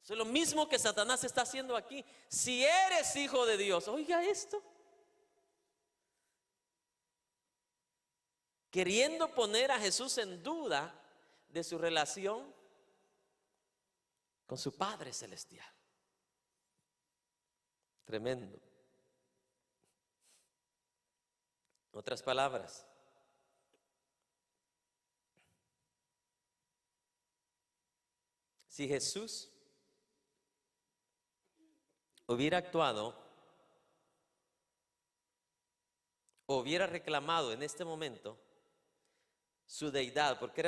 Eso es lo mismo que Satanás está haciendo aquí. Si eres hijo de Dios, oiga esto, queriendo poner a Jesús en duda de su relación con su Padre Celestial. Tremendo. Otras palabras, si Jesús hubiera actuado, o hubiera reclamado en este momento su deidad, porque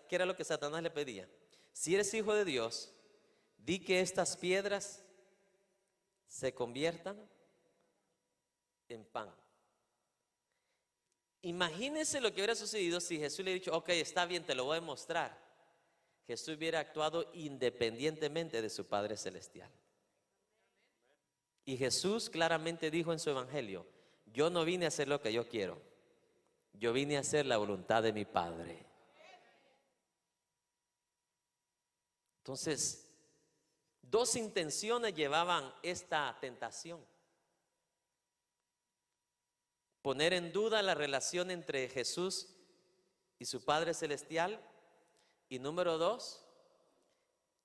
¿qué era lo que Satanás le pedía? Si eres hijo de Dios, di que estas piedras se conviertan en pan. Imagínense lo que hubiera sucedido si Jesús le hubiera dicho, ok, está bien, te lo voy a demostrar. Jesús hubiera actuado independientemente de su Padre Celestial. Y Jesús claramente dijo en su evangelio, yo no vine a hacer lo que yo quiero, yo vine a hacer la voluntad de mi Padre. Entonces, dos intenciones llevaban esta tentación: poner en duda la relación entre Jesús y su Padre Celestial, y número dos,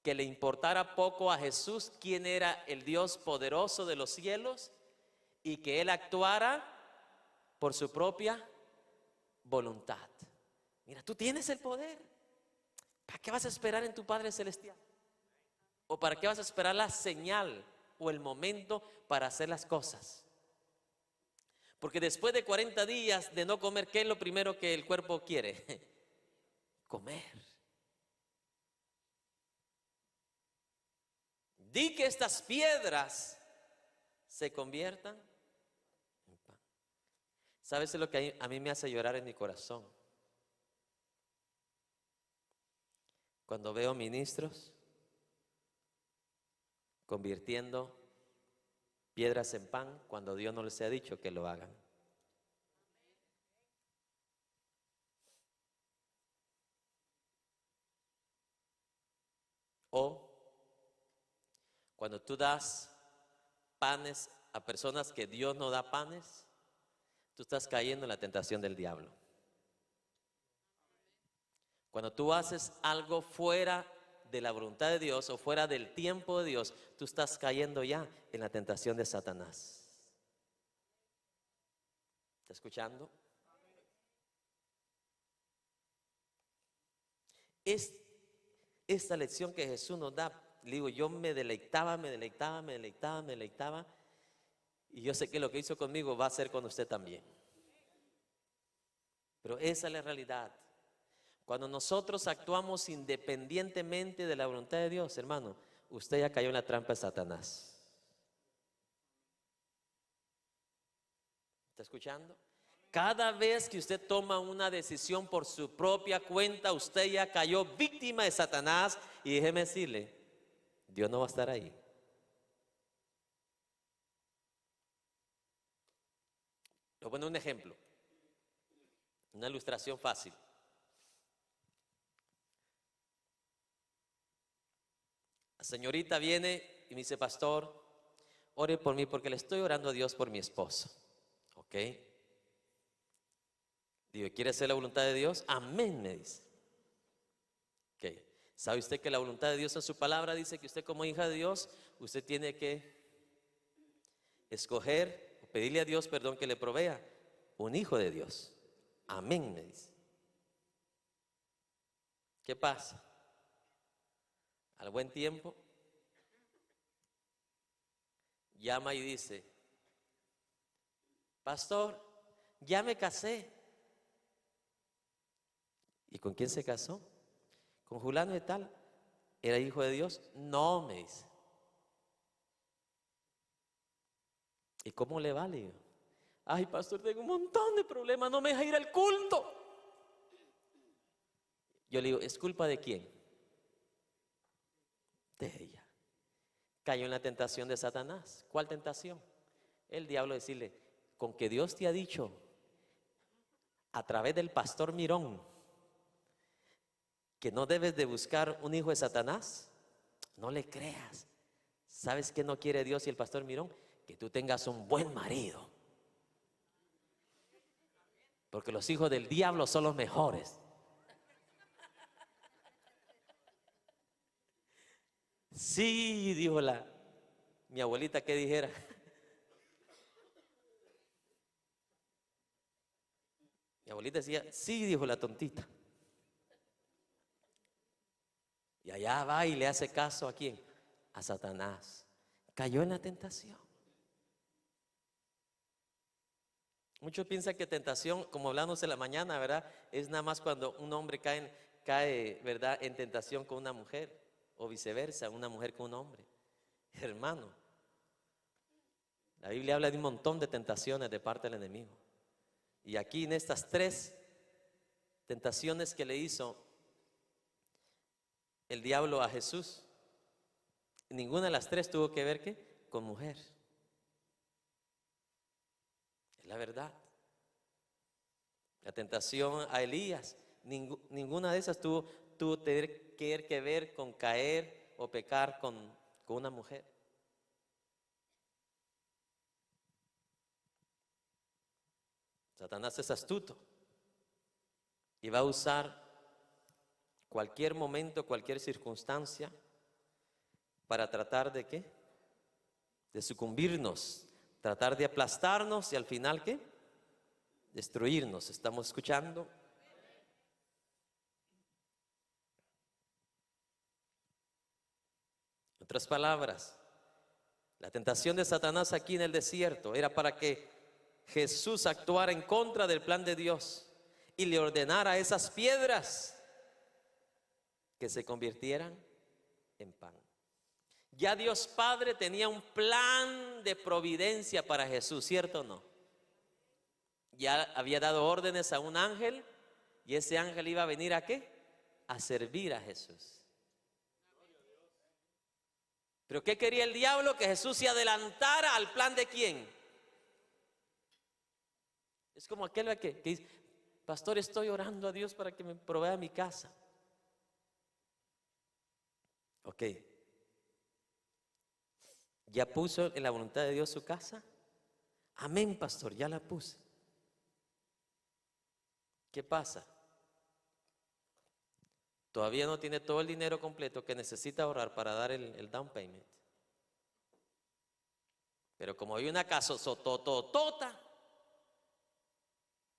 que le importara poco a Jesús quién era el Dios poderoso de los cielos y que Él actuara por su propia voluntad. Mira, tú tienes el poder. ¿Para qué vas a esperar en tu Padre Celestial? ¿O para qué vas a esperar la señal o el momento para hacer las cosas? Porque después de 40 días de no comer, ¿qué es lo primero que el cuerpo quiere? Comer. Di que estas piedras se conviertan en pan. ¿Sabes lo que a mí me hace llorar en mi corazón? Cuando veo ministros convirtiendo piedras en pan cuando Dios no les ha dicho que lo hagan. O cuando tú das panes a personas que Dios no da panes, tú estás cayendo en la tentación del diablo. Cuando tú haces algo fuera de la voluntad de Dios o fuera del tiempo de Dios, tú estás cayendo ya en la tentación de Satanás. ¿Está escuchando? Esta lección que Jesús nos da, digo, yo me deleitaba, y yo sé que lo que hizo conmigo va a ser con usted también. Pero esa es la realidad. Cuando nosotros actuamos independientemente de la voluntad de Dios, hermano, usted ya cayó en la trampa de Satanás. ¿Está escuchando? Cada vez que usted toma una decisión por su propia cuenta, usted ya cayó víctima de Satanás. Y déjeme decirle, Dios no va a estar ahí. Le voy a poner un ejemplo, una ilustración fácil. La señorita viene y me dice, pastor, ore por mí porque le estoy orando a Dios por mi esposo. ¿Ok? Digo, ¿quiere hacer la voluntad de Dios? Amén, me dice. Ok. ¿Sabe usted que la voluntad de Dios en su palabra dice que usted como hija de Dios, usted tiene que escoger, o pedirle a Dios, perdón, que le provea un hijo de Dios? Amén, me dice. ¿Qué pasa? Al buen tiempo, llama y dice, pastor, ya me casé. ¿Y con quién se casó? Con fulano de tal. ¿Era hijo de Dios? No, me dice. ¿Y cómo le va? Le digo, ay, pastor, tengo un montón de problemas, no me deja ir al culto. Yo le digo, ¿es culpa de quién? De ella. Cayó en la tentación de Satanás. ¿Cuál tentación? El diablo decirle, con que Dios te ha dicho a través del pastor Mirón que no debes de buscar un hijo de Satanás. No le creas. ¿Sabes qué no quiere Dios y el pastor Mirón? Que tú tengas un buen marido. Porque los hijos del diablo son los mejores. Sí, dijo mi abuelita, que dijera. Mi abuelita decía, sí, dijo la tontita. Y allá va y le hace caso ¿a quién? A Satanás. Cayó en la tentación. Muchos piensan que tentación, como hablamos en la mañana, ¿verdad? Es nada más cuando un hombre cae, ¿verdad? En tentación con una mujer, o viceversa, una mujer con un hombre. Hermano, la Biblia habla de un montón de tentaciones de parte del enemigo. Y aquí en estas 3 tentaciones que le hizo el diablo a Jesús, ninguna de las 3 tuvo que ver ¿qué? Con mujer. Es la verdad. La tentación a Elías, ninguna de esas tuvo que ver con caer o pecar con una mujer. Satanás es astuto y va a usar cualquier momento, cualquier circunstancia para tratar de ¿qué? De sucumbirnos, tratar de aplastarnos y al final ¿qué? Destruirnos. ¿Estamos escuchando? En otras palabras, la tentación de Satanás aquí en el desierto era para que Jesús actuara en contra del plan de Dios y le ordenara a esas piedras que se convirtieran en pan. Ya Dios Padre tenía un plan de providencia para Jesús, ¿cierto o no? Ya había dado órdenes a un ángel y ese ángel iba a venir ¿a qué? A servir a Jesús. ¿Pero qué quería el diablo? Que Jesús se adelantara al plan de ¿quién? Es como aquel que dice, pastor, estoy orando a Dios para que me provea mi casa. Ok. ¿Ya puso en la voluntad de Dios su casa? Amén, pastor, ya la puse. ¿Qué pasa? Todavía no tiene todo el dinero completo que necesita ahorrar para dar el down payment. Pero como hay una casa sotototota,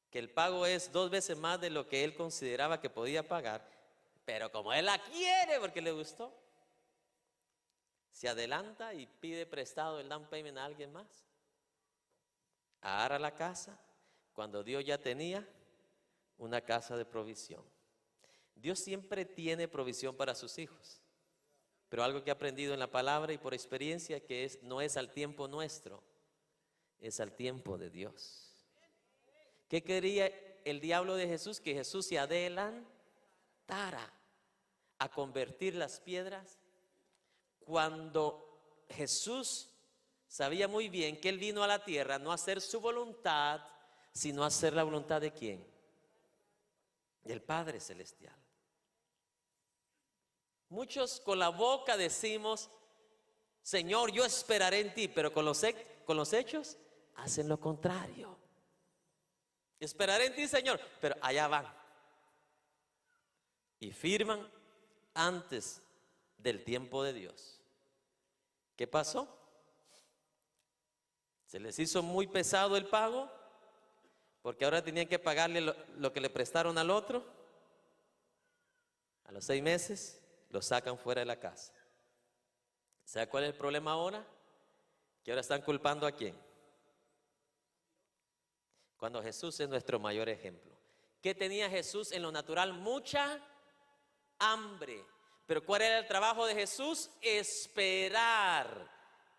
que el pago es 2 veces más de lo que él consideraba que podía pagar, pero como él la quiere porque le gustó, se adelanta y pide prestado el down payment a alguien más. Agarra la casa cuando Dios ya tenía una casa de provisión. Dios siempre tiene provisión para sus hijos, pero algo que he aprendido en la palabra y por experiencia que no es al tiempo nuestro, es al tiempo de Dios. ¿Qué quería el diablo de Jesús? Que Jesús se adelantara a convertir las piedras, cuando Jesús sabía muy bien que Él vino a la tierra no a hacer su voluntad, sino a hacer la voluntad de ¿quién? Del Padre Celestial. Muchos con la boca decimos, Señor, yo esperaré en ti, pero con los hechos hacen lo contrario. Esperaré en ti, Señor, pero allá van y firman antes del tiempo de Dios. ¿Qué pasó? Se les hizo muy pesado el pago, porque ahora tenían que pagarle lo que le prestaron al otro. A los 6 meses lo sacan fuera de la casa. ¿Sabe cuál es el problema ahora? Que ahora están culpando ¿a quién? Cuando Jesús es nuestro mayor ejemplo. ¿Qué tenía Jesús en lo natural? Mucha hambre. Pero ¿cuál era el trabajo de Jesús? Esperar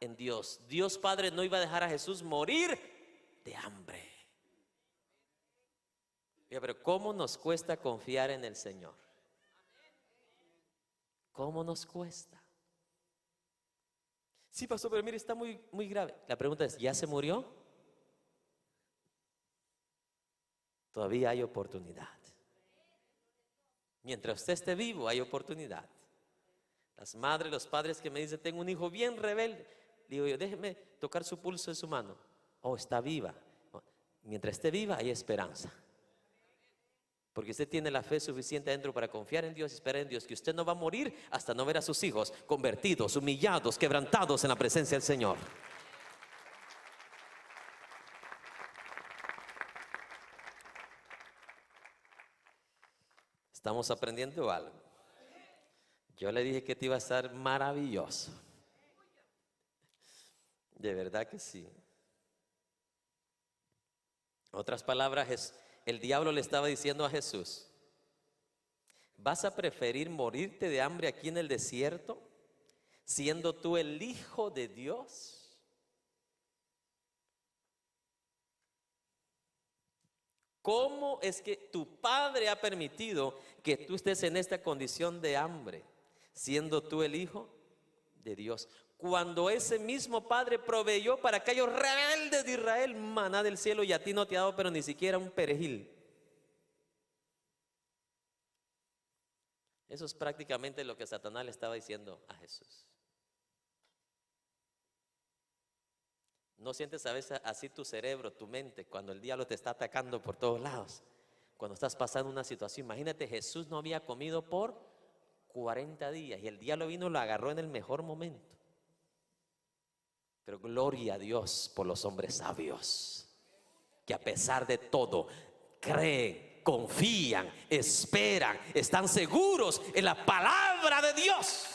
en Dios. Dios Padre no iba a dejar a Jesús morir de hambre. Pero ¿cómo nos cuesta confiar en el Señor? ¿Cómo nos cuesta? Sí, pastor, pero mire, está muy, muy grave. La pregunta es, ¿ya se murió? Todavía hay oportunidad. Mientras usted esté vivo, hay oportunidad. Las madres, los padres que me dicen, tengo un hijo bien rebelde. Digo yo, déjeme tocar su pulso de su mano. Oh, está viva. Mientras esté viva hay esperanza. Porque usted tiene la fe suficiente adentro para confiar en Dios y esperar en Dios, que usted no va a morir hasta no ver a sus hijos convertidos, humillados, quebrantados en la presencia del Señor. Estamos aprendiendo algo. Yo le dije que te iba a estar maravilloso. De verdad que sí. En otras palabras, el diablo le estaba diciendo a Jesús: ¿vas a preferir morirte de hambre aquí en el desierto, siendo tú el Hijo de Dios? ¿Cómo es que tu Padre ha permitido que tú estés en esta condición de hambre, siendo tú el Hijo de Dios? Cuando ese mismo Padre proveyó para aquellos rebeldes de Israel maná del cielo, y a ti no te ha dado pero ni siquiera un perejil. Eso es prácticamente lo que Satanás le estaba diciendo a Jesús. ¿No sientes a veces así tu cerebro, tu mente, cuando el diablo te está atacando por todos lados? Cuando estás pasando una situación, imagínate, Jesús no había comido por 40 días y el diablo vino y lo agarró en el mejor momento. Pero gloria a Dios por los hombres sabios, que a pesar de todo creen, confían, esperan, están seguros en la palabra de Dios.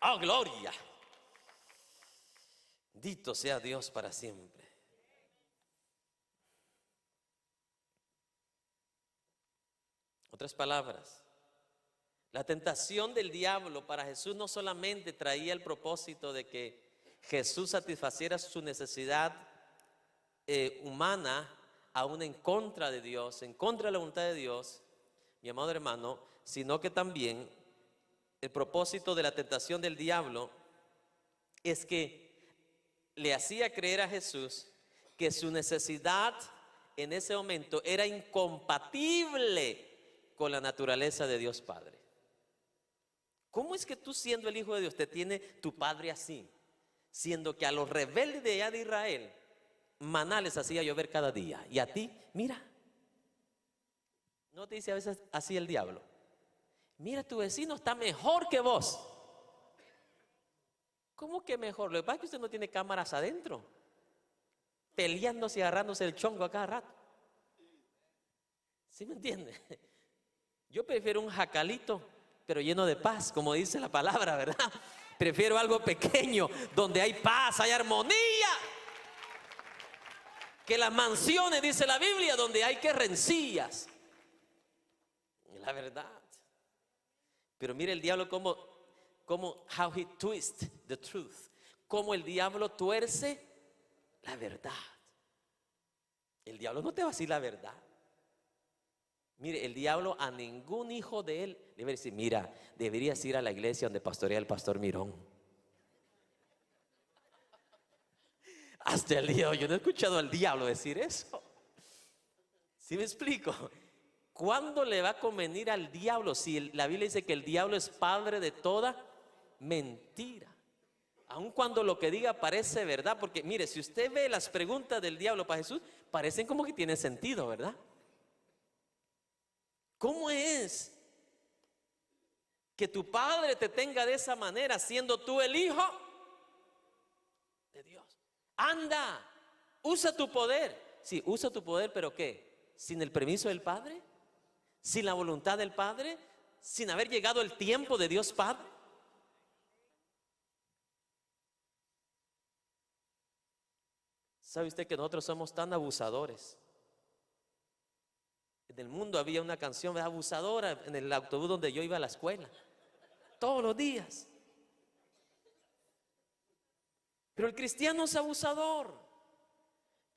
¡Oh, gloria! Bendito sea Dios para siempre. Otras palabras, la tentación del diablo para Jesús no solamente traía el propósito de que Jesús satisfaciera su necesidad humana, aún en contra de Dios, en contra de la voluntad de Dios, mi amado hermano, sino que también el propósito de la tentación del diablo es que le hacía creer a Jesús que su necesidad en ese momento era incompatible con la naturaleza de Dios Padre. ¿Cómo es que tú, siendo el Hijo de Dios, te tiene tu Padre así? Siendo que a los rebeldes de allá de Israel maná les hacía llover cada día, y a ti, mira, ¿no te dice a veces así el diablo? Mira, tu vecino está mejor que vos. ¿Cómo que mejor? Lo que pasa es que usted no tiene cámaras adentro, peleándose y agarrándose el chongo a cada rato. ¿Sí me entiende? Yo prefiero un jacalito, pero lleno de paz, como dice la palabra, ¿verdad? Prefiero algo pequeño, donde hay paz, hay armonía, que las mansiones, dice la Biblia, donde hay que rencillas. La verdad. Pero mire el diablo how he twists the truth. Cómo el diablo tuerce la verdad. El diablo no te va a decir la verdad. Mire, el diablo a ningún hijo de él le va a decir: mira, deberías ir a la iglesia donde pastorea el pastor Mirón. Hasta el día de hoy yo no he escuchado al diablo decir eso. ¿Sí me explico? ¿Cuándo le va a convenir al diablo? Si la Biblia dice que el diablo es padre de toda mentira. Aun cuando lo que diga parece verdad. Porque mire, si usted ve las preguntas del diablo para Jesús, parecen como que tienen sentido, ¿verdad? ¿Cómo es que tu padre te tenga de esa manera, siendo tú el Hijo de Dios? Anda, usa tu poder. Sí, usa tu poder, pero ¿qué? ¿Sin el permiso del Padre? ¿Sin la voluntad del Padre? ¿Sin haber llegado el tiempo de Dios Padre? ¿Sabe usted que nosotros somos tan abusadores? En el mundo había una canción abusadora en el autobús donde yo iba a la escuela, todos los días. Pero el cristiano es abusador.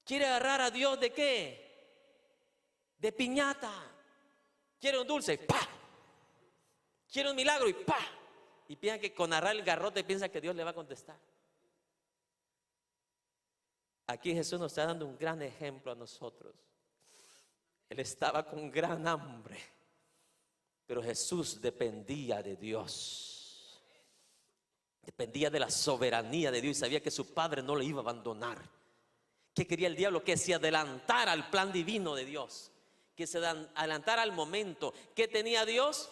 Quiere agarrar a Dios ¿de qué? De piñata. Quiere un dulce, ¡pa! Quiere un milagro y ¡pa! Y piensa que con agarrar el garrote piensa que Dios le va a contestar. Aquí Jesús nos está dando un gran ejemplo a nosotros. Él estaba con gran hambre, pero Jesús dependía de Dios. Dependía de la soberanía de Dios y sabía que su Padre no le iba a abandonar. ¿Qué quería el diablo? Que se adelantara al plan divino de Dios, que se adelantara al momento. ¿Qué tenía Dios?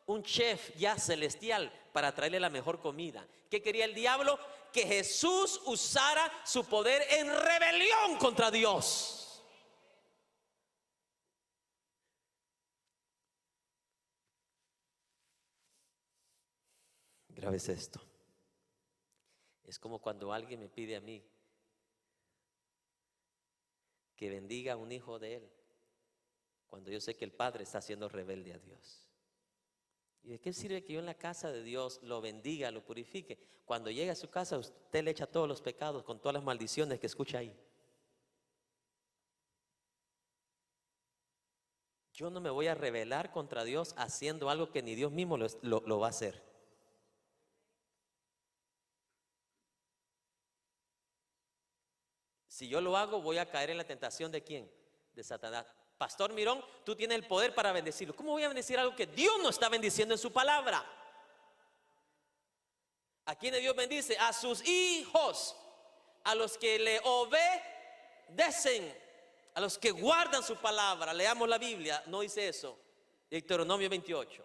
Un chef ya celestial para traerle la mejor comida. ¿Qué quería el diablo? Que Jesús usara su poder en rebelión contra Dios. Grave es esto. Es como cuando alguien me pide a mí que bendiga a un hijo de él, cuando yo sé que el padre está siendo rebelde a Dios. ¿Y de qué sirve que yo en la casa de Dios lo bendiga, lo purifique? Cuando llegue a su casa usted le echa todos los pecados con todas las maldiciones que escucha ahí. Yo no me voy a rebelar contra Dios haciendo algo que ni Dios mismo lo va a hacer. Si yo lo hago, voy a caer en la tentación ¿de quién? De Satanás. Pastor Mirón, tú tienes el poder para bendecirlo. ¿Cómo voy a bendecir algo que Dios no está bendiciendo en su palabra? ¿A quiénes Dios bendice? A sus hijos, a los que le obedecen, a los que guardan su palabra. Leamos la Biblia, no dice eso. Deuteronomio 28.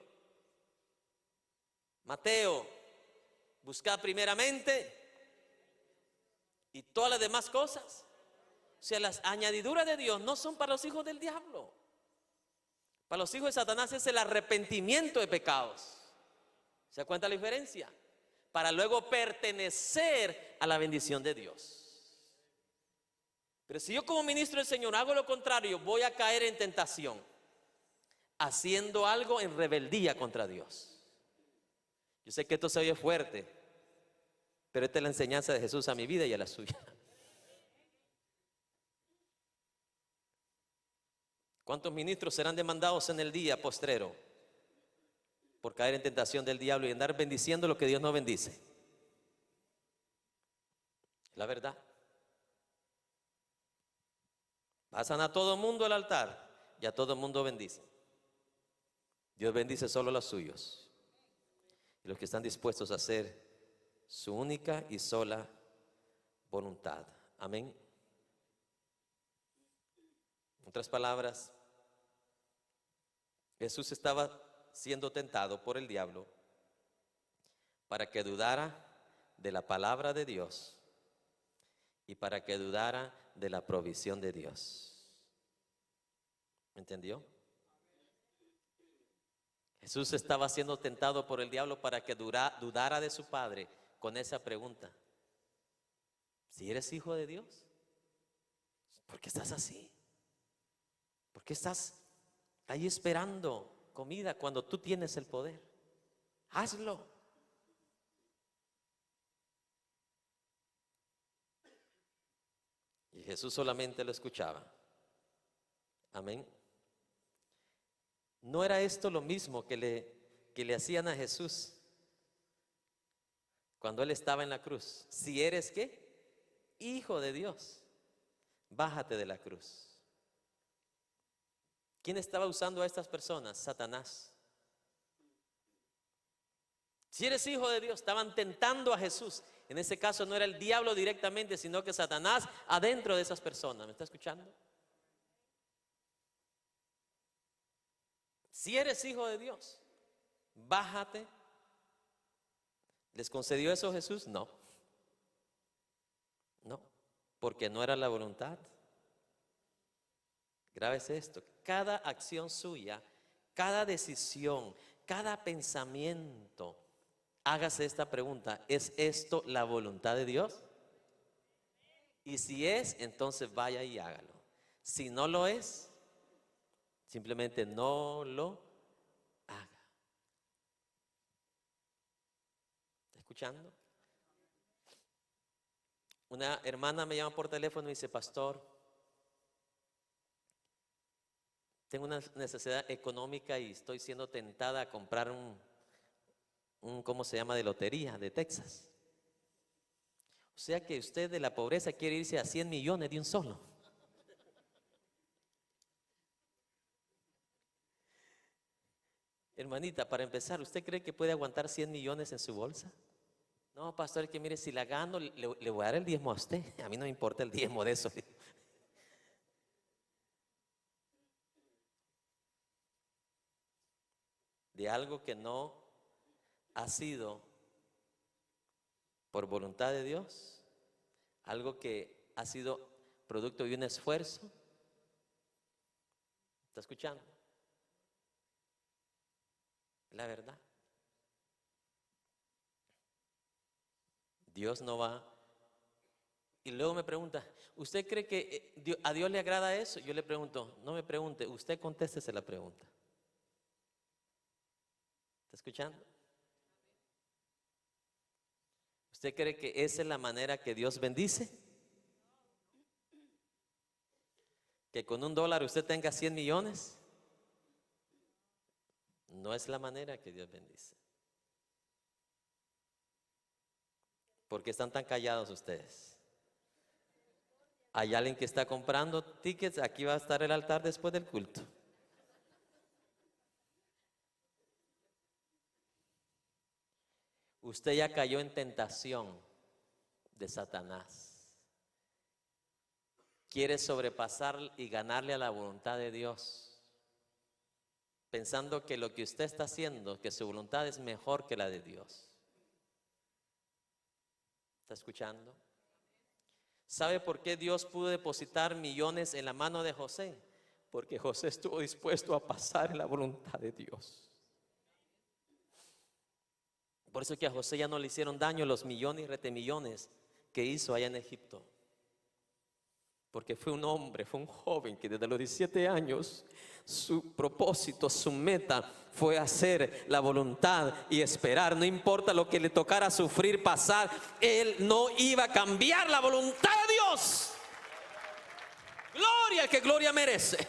Mateo, buscad primeramente y todas las demás cosas. O sea, las añadiduras de Dios no son para los hijos del diablo. Para los hijos de Satanás es el arrepentimiento de pecados. ¿Se da cuenta la diferencia? Para luego pertenecer a la bendición de Dios. Pero si yo como ministro del Señor hago lo contrario, voy a caer en tentación, haciendo algo en rebeldía contra Dios. Yo sé que esto se oye fuerte, pero esta es la enseñanza de Jesús a mi vida y a la suya. ¿Cuántos ministros serán demandados en el día postrero por caer en tentación del diablo y andar bendiciendo lo que Dios no bendice? La verdad. Pasan a todo mundo al altar y a todo mundo bendice. Dios bendice solo a los suyos y los que están dispuestos a hacer su única y sola voluntad. Amén. En otras palabras, Jesús estaba siendo tentado por el diablo para que dudara de la palabra de Dios y para que dudara de la provisión de Dios. ¿Entendió? Jesús estaba siendo tentado por el diablo para que dudara de su Padre con esa pregunta: si eres hijo de Dios, ¿por qué estás así? ¿Por qué estás ahí esperando comida cuando tú tienes el poder? Hazlo. Y Jesús solamente lo escuchaba. Amén. ¿No era esto lo mismo que le hacían a Jesús cuando Él estaba en la cruz? Si eres ¿qué? Hijo de Dios, bájate de la cruz. ¿Quién estaba usando a estas personas? Satanás. Si eres hijo de Dios, estaban tentando a Jesús. En ese caso no era el diablo directamente, sino que Satanás adentro de esas personas. ¿Me está escuchando? Si eres hijo de Dios, bájate. ¿Les concedió eso Jesús? No. No, porque no era la voluntad. Grave es esto: cada acción suya, cada decisión, cada pensamiento, hágase esta pregunta: ¿es esto la voluntad de Dios? Y si es, entonces vaya y hágalo. Si no lo es, simplemente no lo haga. ¿Está escuchando? Una hermana me llama por teléfono y dice: pastor, tengo una necesidad económica y estoy siendo tentada a comprar ¿cómo se llama? De lotería de Texas. O sea que usted de la pobreza quiere irse a 100 millones de un solo. Hermanita, para empezar, ¿usted cree que puede aguantar 100 millones en su bolsa? No, pastor, que mire, si la gano, le voy a dar el diezmo a usted. A mí no me importa el diezmo de eso. De algo que no ha sido por voluntad de Dios, algo que ha sido producto de un esfuerzo. ¿Está escuchando? La verdad. Dios no va. Y luego me pregunta, ¿usted cree que a Dios le agrada eso? Yo le pregunto, no me pregunte, usted contéstese la pregunta. ¿Está escuchando? ¿Usted cree que esa es la manera que Dios bendice? ¿Que con $1 usted tenga 100 millones? No es la manera que Dios bendice. ¿Por qué están tan callados ustedes? Hay alguien que está comprando tickets. Aquí va a estar el altar después del culto. Usted ya cayó en tentación de Satanás. Quiere sobrepasar y ganarle a la voluntad de Dios, pensando que lo que usted está haciendo, que su voluntad es mejor que la de Dios. ¿Está escuchando? ¿Sabe por qué Dios pudo depositar millones en la mano de José? Porque José estuvo dispuesto a pasar en la voluntad de Dios. Por eso que a José ya no le hicieron daño los millones y retemillones que hizo allá en Egipto. Porque fue un hombre, fue un joven que desde los 17 años su propósito, su meta fue hacer la voluntad y esperar. No importa lo que le tocara sufrir, pasar, él no iba a cambiar la voluntad de Dios. Gloria, que gloria merece.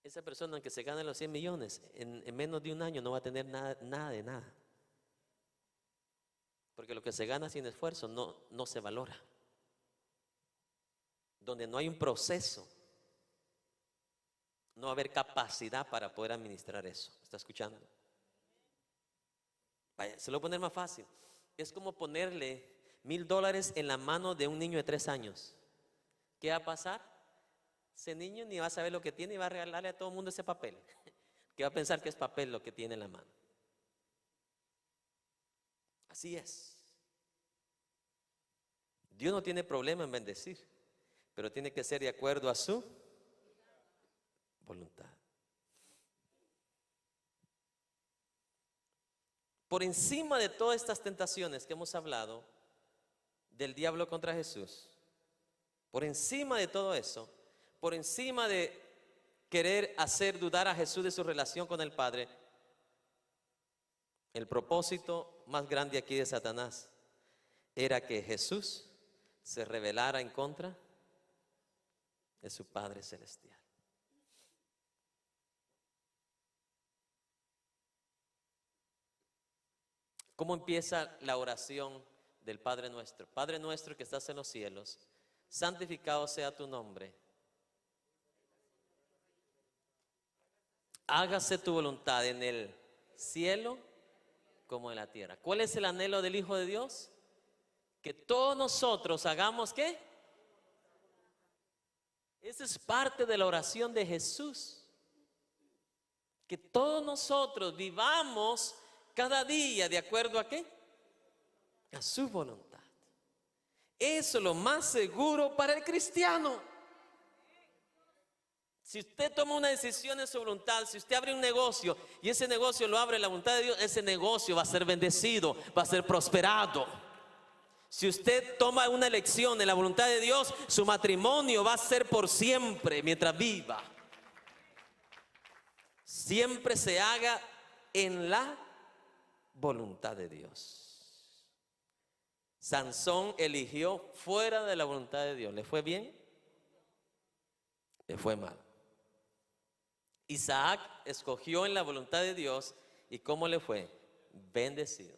Esa persona que se gana los 100 millones en menos de un año no va a tener nada de nada. Porque lo que se gana sin esfuerzo no se valora. Donde no hay un proceso, no va a haber capacidad para poder administrar eso. ¿Está escuchando? Vaya, se lo voy a poner más fácil. Es como ponerle $1000 en la mano de un niño de 3 años. ¿Qué va a pasar? Ese niño ni va a saber lo que tiene y va a regalarle a todo el mundo ese papel. Que va a pensar que es papel lo que tiene en la mano. Así es. Dios no tiene problema en bendecir, pero tiene que ser de acuerdo a su voluntad. Por encima de todas estas tentaciones que hemos hablado del diablo contra Jesús, por encima de todo eso, por encima de querer hacer dudar a Jesús de su relación con el Padre, el propósito más grande aquí de Satanás era que Jesús se rebelara en contra de su Padre Celestial. ¿Cómo empieza la oración del Padre Nuestro? Padre nuestro que estás en los cielos, santificado sea tu nombre. Hágase tu voluntad en el cielo como en la tierra. ¿Cuál es el anhelo del Hijo de Dios? Que todos nosotros hagamos ¿qué? Esa es parte de la oración de Jesús. Que todos nosotros vivamos cada día de acuerdo a ¿qué? A su voluntad. Eso es lo más seguro para el cristiano. Si usted toma una decisión en su voluntad, si usted abre un negocio y ese negocio lo abre en la voluntad de Dios, ese negocio va a ser bendecido, va a ser prosperado. Si usted toma una elección en la voluntad de Dios, su matrimonio va a ser por siempre mientras viva. Siempre se haga en la voluntad de Dios. Sansón eligió fuera de la voluntad de Dios. ¿Le fue bien? Le fue mal. Isaac escogió en la voluntad de Dios y ¿cómo le fue? Bendecido.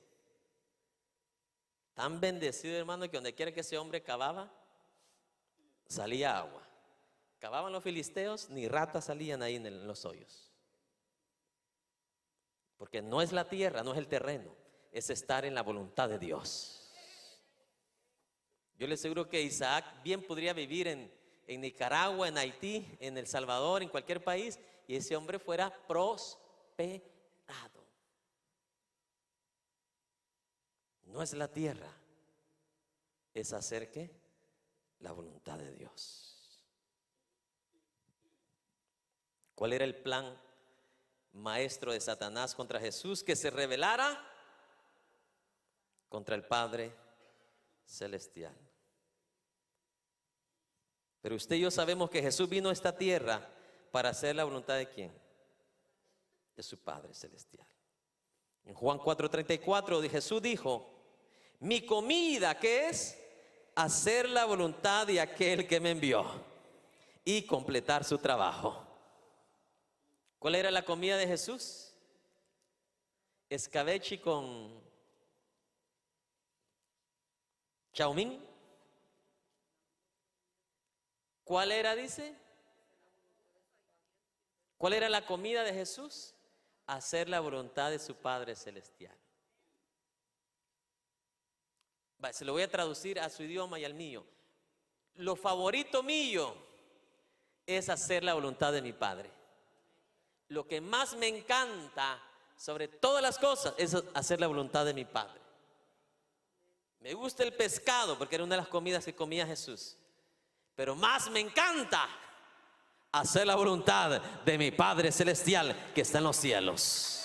Tan bendecido, hermano, que donde quiera que ese hombre cavaba, salía agua. Cavaban los filisteos, ni ratas salían ahí en los hoyos. Porque no es la tierra, no es el terreno, es estar en la voluntad de Dios. Yo le aseguro que Isaac bien podría vivir en Nicaragua, en Haití, en El Salvador, en cualquier país, y ese hombre fuera prosperado. No es la tierra, es hacer ¿qué? La voluntad de Dios. ¿Cuál era el plan maestro de Satanás contra Jesús? Que se rebelara contra el Padre Celestial. Pero usted y yo sabemos que Jesús vino a esta tierra para hacer la voluntad de ¿quién? De su Padre Celestial. En Juan 4:34 Jesús dijo: mi comida, ¿qué es? Hacer la voluntad de aquel que me envió y completar su trabajo. ¿Cuál era la comida de Jesús? Escabeche con chaumín. ¿Cuál era, dice? ¿Cuál era la comida de Jesús? Hacer la voluntad de su Padre Celestial. Se lo voy a traducir a su idioma y al mío. Lo favorito mío es hacer la voluntad de mi Padre. Lo que más me encanta sobre todas las cosas es hacer la voluntad de mi Padre. Me gusta el pescado porque era una de las comidas que comía Jesús. Pero más me encanta hacer la voluntad de mi Padre Celestial que está en los cielos.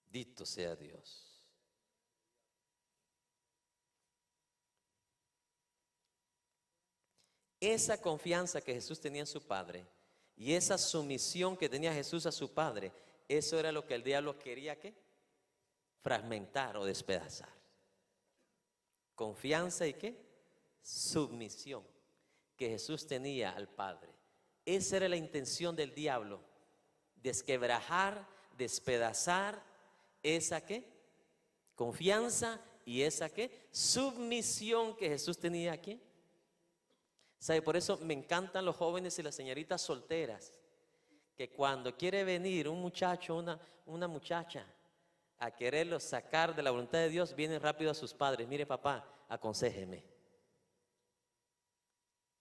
Bendito sea Dios. Esa confianza que Jesús tenía en su Padre y esa sumisión que tenía Jesús a su Padre, eso era lo que el diablo quería ¿qué? Fragmentar o despedazar. Confianza y ¿qué? Submisión que Jesús tenía al Padre. Esa era la intención del diablo: desquebrajar, despedazar esa ¿qué? Confianza y esa ¿qué? Submisión que Jesús tenía aquí. ¿Sabe? Por eso me encantan los jóvenes y las señoritas solteras, que cuando quiere venir un muchacho, una muchacha a quererlos sacar de la voluntad de Dios, vienen rápido a sus padres: mire papá, aconséjeme.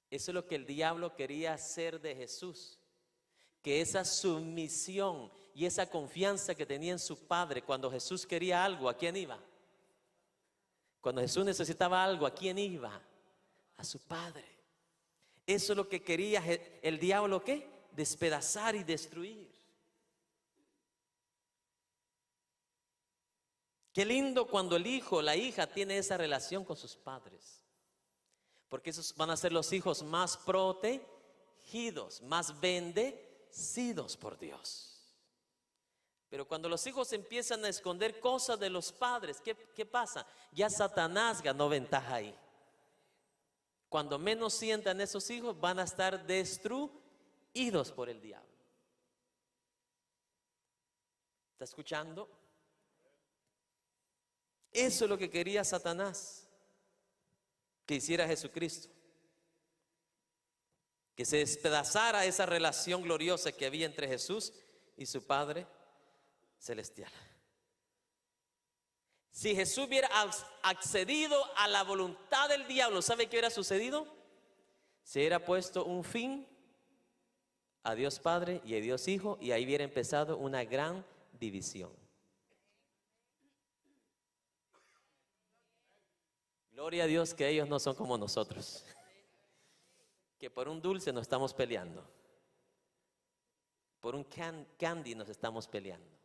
Eso es lo que el diablo quería hacer de Jesús, que esa sumisión y esa confianza que tenía en su Padre, cuando Jesús quería algo, ¿a quién iba? Cuando Jesús necesitaba algo, ¿a quién iba? A su Padre. Eso es lo que quería el diablo, ¿qué? Despedazar y destruir. Qué lindo cuando el hijo, la hija tiene esa relación con sus padres, porque esos van a ser los hijos más protegidos, más bendecidos por Dios. Pero cuando los hijos empiezan a esconder cosas de los padres, ¿qué pasa? Ya Satanás ganó ventaja ahí. Cuando menos sientan esos hijos, van a estar destruidos por el diablo. ¿Está escuchando? Eso es lo que quería Satanás que hiciera Jesucristo: que se despedazara esa relación gloriosa que había entre Jesús y su Padre Celestial. Si Jesús hubiera accedido a la voluntad del diablo, ¿sabe qué hubiera sucedido? Se hubiera puesto un fin a Dios Padre y a Dios Hijo, y ahí hubiera empezado una gran división. Gloria a Dios que ellos no son como nosotros, que por un dulce nos estamos peleando, por un candy nos estamos peleando.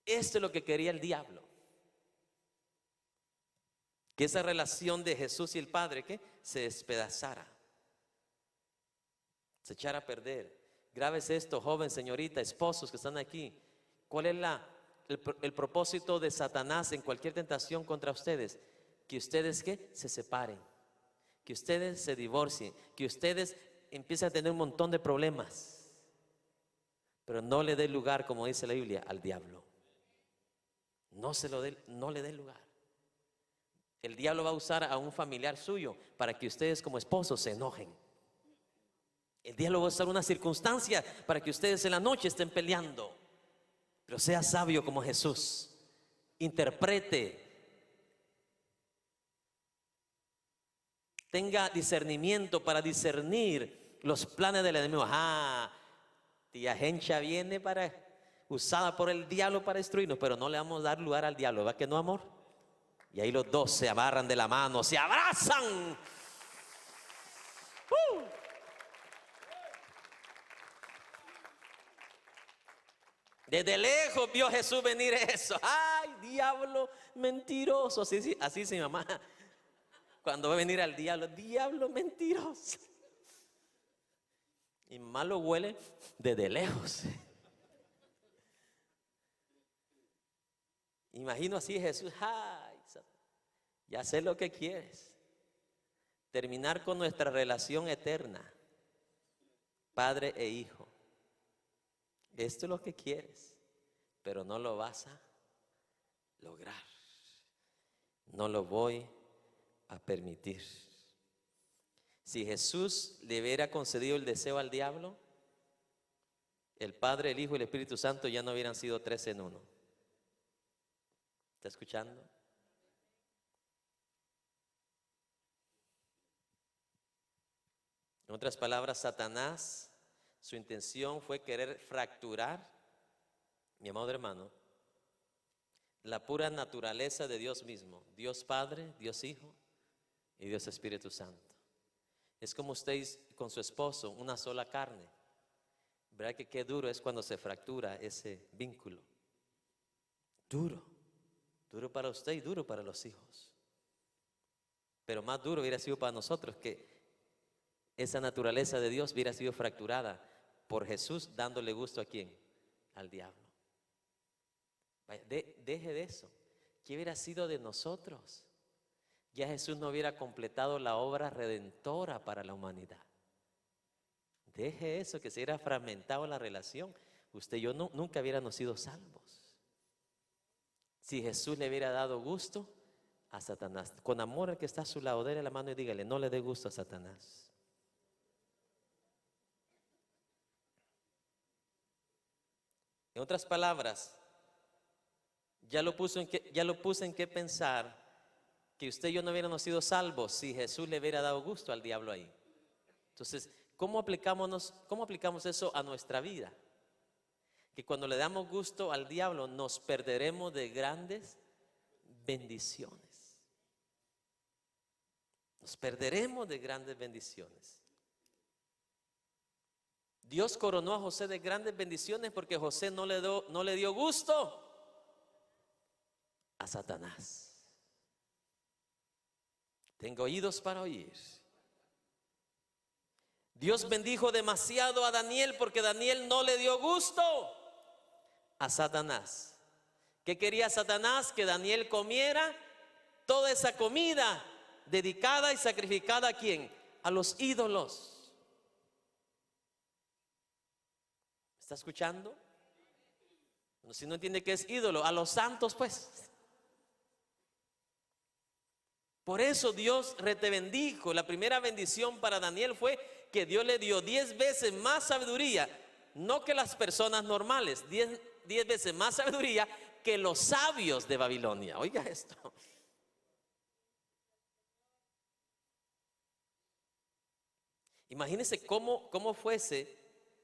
Esto es lo que quería el diablo: que esa relación de Jesús y el Padre que se despedazara, se echara a perder. Grábese esto, joven, señorita, esposos que están aquí. ¿Cuál es el propósito de Satanás en cualquier tentación contra ustedes? Que ustedes ¿qué? Se separen, que ustedes se divorcien, que ustedes empiecen a tener un montón de problemas. Pero no le dé lugar, como dice la Biblia, al diablo. No le dé lugar. El diablo va a usar a un familiar suyo para que ustedes como esposos se enojen. El diablo va a usar una circunstancia para que ustedes en la noche estén peleando. Pero sea sabio como Jesús. Interprete. Tenga discernimiento para discernir los planes del enemigo. Tía Gencha viene usada por el diablo para destruirnos, pero no le vamos a dar lugar al diablo, ¿va que no, amor? Y ahí los dos se agarran de la mano, se abrazan. Desde lejos vio Jesús venir eso. ¡Ay, diablo mentiroso! Así dice mi mamá. Cuando va a venir al diablo, diablo mentiroso. Y más lo huele desde lejos. Imagino así Jesús. ¡Ay, ya sé lo que quieres! Terminar con nuestra relación eterna, padre e hijo. Esto es lo que quieres, pero no lo vas a lograr. No lo voy a permitir. Si Jesús le hubiera concedido el deseo al diablo, el Padre, el Hijo y el Espíritu Santo ya no hubieran sido 3 en 1. ¿Está escuchando? En otras palabras, Satanás, su intención fue querer fracturar, mi amado hermano, la pura naturaleza de Dios mismo. Dios Padre, Dios Hijo y Dios Espíritu Santo. Es como usted con su esposo, una sola carne. ¿Verdad que qué duro es cuando se fractura ese vínculo? Duro para usted y duro para los hijos. Pero más duro hubiera sido para nosotros que esa naturaleza de Dios hubiera sido fracturada por Jesús dándole gusto ¿a quién? Al diablo. Vaya, deje de eso. ¿Qué hubiera sido de nosotros? Ya Jesús no hubiera completado la obra redentora para la humanidad. Deje eso, que se hubiera fragmentado la relación. Usted y yo nunca hubiéramos sido salvos. Si Jesús le hubiera dado gusto a Satanás. Con amor al que está a su lado, déle la mano y dígale, no le dé gusto a Satanás. En otras palabras, ya lo puse en qué pensar que usted y yo no hubiéramos sido salvos si Jesús le hubiera dado gusto al diablo ahí. Entonces, ¿cómo aplicamos eso a nuestra vida? Que cuando le damos gusto al diablo nos perderemos de grandes bendiciones. Nos perderemos de grandes bendiciones. Dios coronó a José de grandes bendiciones porque José no le dio gusto a Satanás. Tengo oídos para oír. Dios bendijo demasiado a Daniel porque Daniel no le dio gusto a Satanás. ¿Qué quería Satanás? Que Daniel comiera toda esa comida dedicada y sacrificada ¿a quién? A los ídolos. ¿Está escuchando? Si no entiende qué es ídolo, a los santos pues. Por eso Dios te bendijo. La primera bendición para Daniel fue que Dios le dio 10 veces más sabiduría. No que las personas normales, 10 veces más sabiduría que los sabios de Babilonia. Oiga esto. Imagínense cómo fuese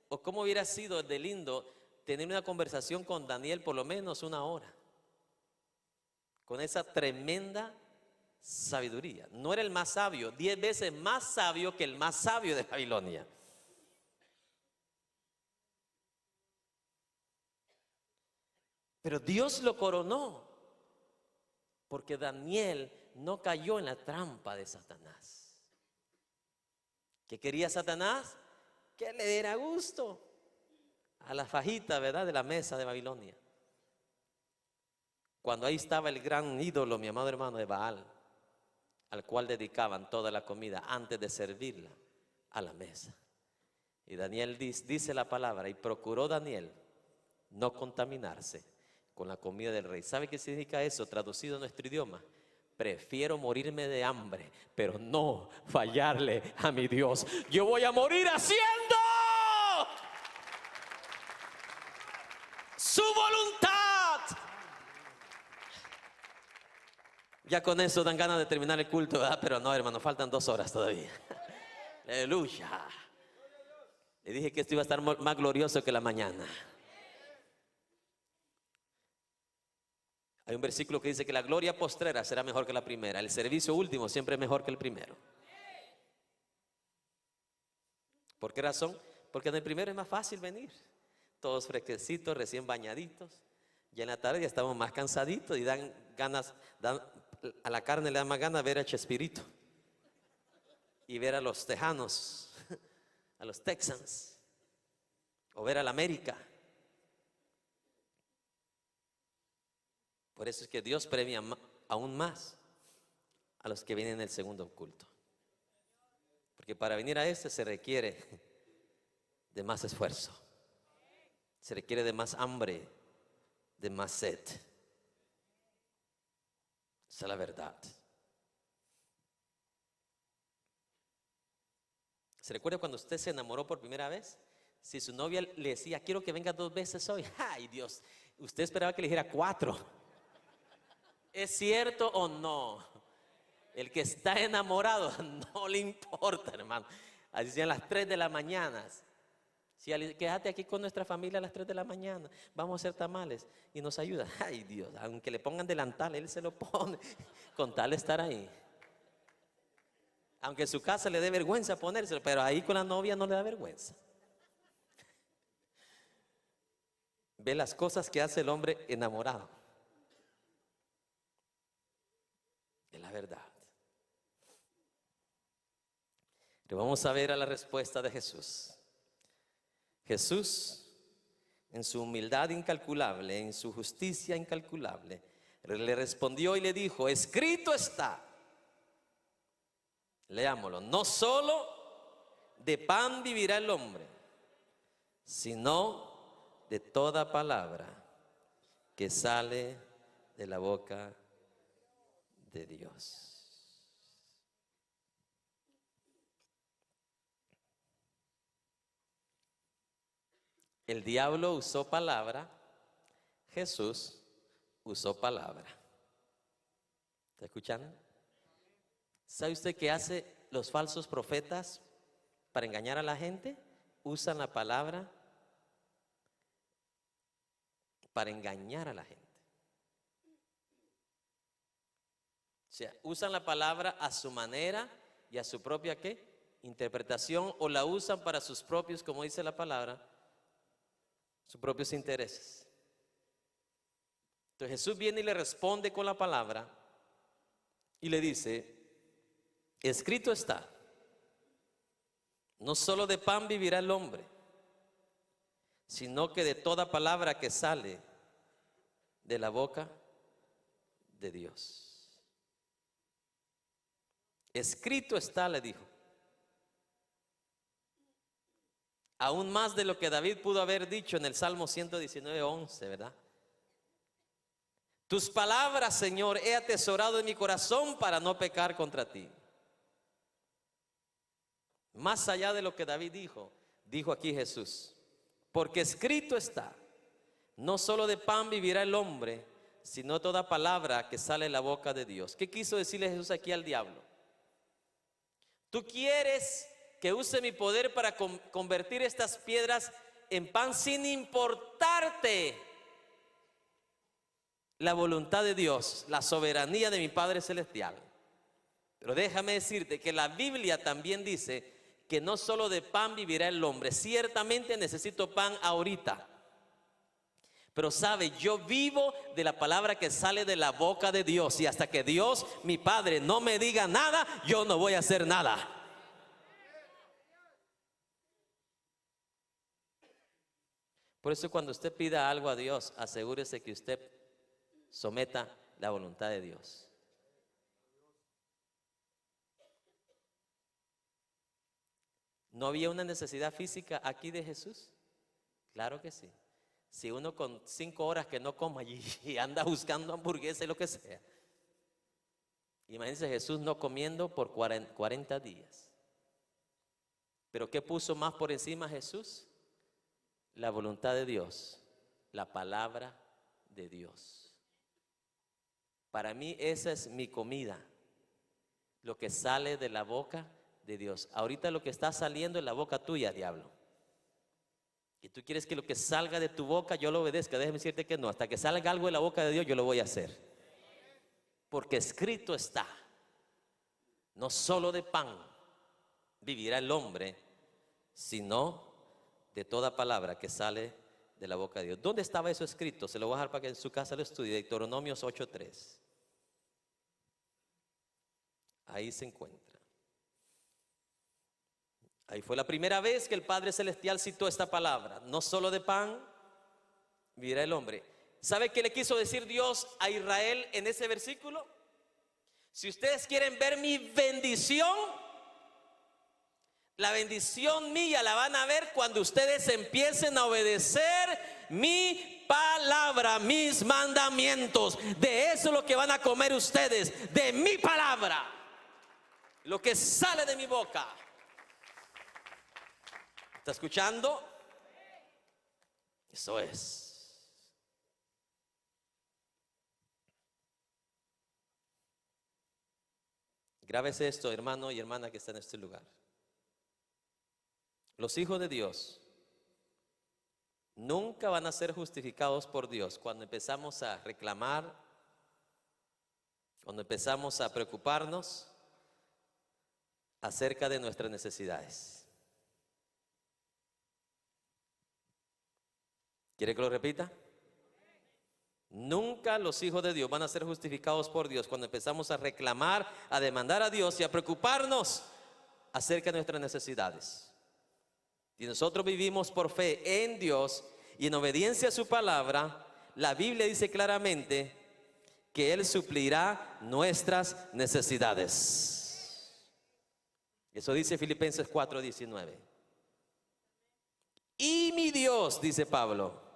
o cómo hubiera sido de lindo tener una conversación con Daniel por lo menos 1 hora. Con esa tremenda sabiduría. No era el más sabio, 10 veces más sabio que el más sabio de Babilonia. Pero Dios lo coronó porque Daniel no cayó en la trampa de Satanás. ¿Qué quería Satanás? Que le diera gusto a la fajita, ¿verdad?, de la mesa de Babilonia. Cuando ahí estaba el gran ídolo, mi amado hermano, de Baal, al cual dedicaban toda la comida antes de servirla a la mesa. Y Daniel dice la palabra, y procuró Daniel no contaminarse con la comida del rey. ¿Sabe qué significa eso? Traducido a nuestro idioma. Prefiero morirme de hambre, pero no fallarle a mi Dios. Yo voy a morir haciendo su voluntad. Ya con eso dan ganas de terminar el culto, ¿verdad? Pero no, hermano, faltan 2 horas todavía. Aleluya. Le dije que esto iba a estar más glorioso que la mañana. Hay un versículo que dice que la gloria postrera será mejor que la primera. El servicio último siempre es mejor que el primero. ¿Por qué razón? Porque en el primero es más fácil venir. Todos fresquecitos, recién bañaditos. Ya en la tarde ya estamos más cansaditos y dan ganas, a la carne le da más ganas ver a Chespirito y ver a los tejanos, a los Texans, o ver a la América. Por eso es que Dios premia aún más a los que vienen en el segundo culto. Porque para venir a este se requiere de más esfuerzo. Se requiere de más hambre, de más sed. Esa es la verdad. ¿Se recuerda cuando usted se enamoró por primera vez? Si su novia le decía, quiero que venga 2 veces hoy. ¡Ay, Dios! Usted esperaba que le dijera 4. ¿Es cierto o no? El que está enamorado no le importa, hermano. Así sean las 3 de la mañana. Si quédate aquí con nuestra familia a las 3 de la mañana, vamos a hacer tamales y nos ayuda. Ay, Dios, aunque le pongan delantal, él se lo pone con tal de estar ahí. Aunque en su casa le dé vergüenza ponérselo, pero ahí con la novia no le da vergüenza. Ve las cosas que hace el hombre enamorado. Es la verdad. Pero vamos a ver a la respuesta de Jesús. Jesús, en su humildad incalculable, en su justicia incalculable, le respondió y le dijo, escrito está. Leámoslo, no solo de pan vivirá el hombre, sino de toda palabra que sale de la boca de Dios. El diablo usó palabra, Jesús usó palabra. ¿Está escuchando? ¿Sabe usted qué hace los falsos profetas para engañar a la gente? Usan la palabra para engañar a la gente. O sea, usan la palabra a su manera y a su propia ¿qué? Interpretación, o la usan para sus propios, como dice la palabra, sus propios intereses. Entonces Jesús viene y le responde con la palabra y le dice, escrito está, no solo de pan vivirá el hombre, sino que de toda palabra que sale de la boca de Dios. Escrito está, le dijo. Aún más de lo que David pudo haber dicho en el Salmo 119:11, ¿verdad? Tus palabras, Señor, he atesorado en mi corazón para no pecar contra ti. Más allá de lo que David dijo, dijo aquí Jesús, porque escrito está, no solo de pan vivirá el hombre, sino toda palabra que sale de la boca de Dios. ¿Qué quiso decirle Jesús aquí al diablo? Tú quieres que use mi poder para convertir estas piedras en pan sin importarte la voluntad de Dios, la soberanía de mi Padre Celestial. Pero déjame decirte que la Biblia también dice que no solo de pan vivirá el hombre. Ciertamente necesito pan ahorita, pero sabe, yo vivo de la palabra que sale de la boca de Dios, y hasta que Dios, mi Padre, no me diga nada, yo no voy a hacer nada. Por eso cuando usted pida algo a Dios, asegúrese que usted someta la voluntad de Dios. ¿No había una necesidad física aquí de Jesús? Claro que sí. Si uno con 5 horas que no coma y anda buscando hamburguesa y lo que sea. Imagínense Jesús no comiendo por 40 días. Pero ¿qué puso más por encima Jesús? La voluntad de Dios, la palabra de Dios. Para mí esa es mi comida, lo que sale de la boca de Dios. Ahorita lo que está saliendo es la boca tuya, diablo. Y tú quieres que lo que salga de tu boca yo lo obedezca. Déjame decirte que no, hasta que salga algo de la boca de Dios yo lo voy a hacer. Porque escrito está, no solo de pan vivirá el hombre, sino de toda palabra que sale de la boca de Dios. ¿Dónde estaba eso escrito? Se lo voy a dejar para que en su casa lo estudie. Deuteronomios 8:3. Ahí se encuentra. Ahí fue la primera vez que el Padre Celestial citó esta palabra. No solo de pan vivirá el hombre. ¿Sabe qué le quiso decir Dios a Israel en ese versículo? Si ustedes quieren ver mi bendición, la bendición mía la van a ver cuando ustedes empiecen a obedecer mi palabra, mis mandamientos. De eso es lo que van a comer ustedes, de mi palabra, lo que sale de mi boca. ¿Está escuchando? Eso es. Grábese esto, hermano y hermana que está en este lugar. Los hijos de Dios nunca van a ser justificados por Dios cuando empezamos a reclamar, cuando empezamos a preocuparnos acerca de nuestras necesidades. ¿Quiere que lo repita? Nunca los hijos de Dios van a ser justificados por Dios cuando empezamos a reclamar, a demandar a Dios y a preocuparnos acerca de nuestras necesidades. Y nosotros vivimos por fe en Dios y en obediencia a su palabra. La Biblia dice claramente que Él suplirá nuestras necesidades. Eso dice Filipenses 4:19. Y mi Dios, dice Pablo,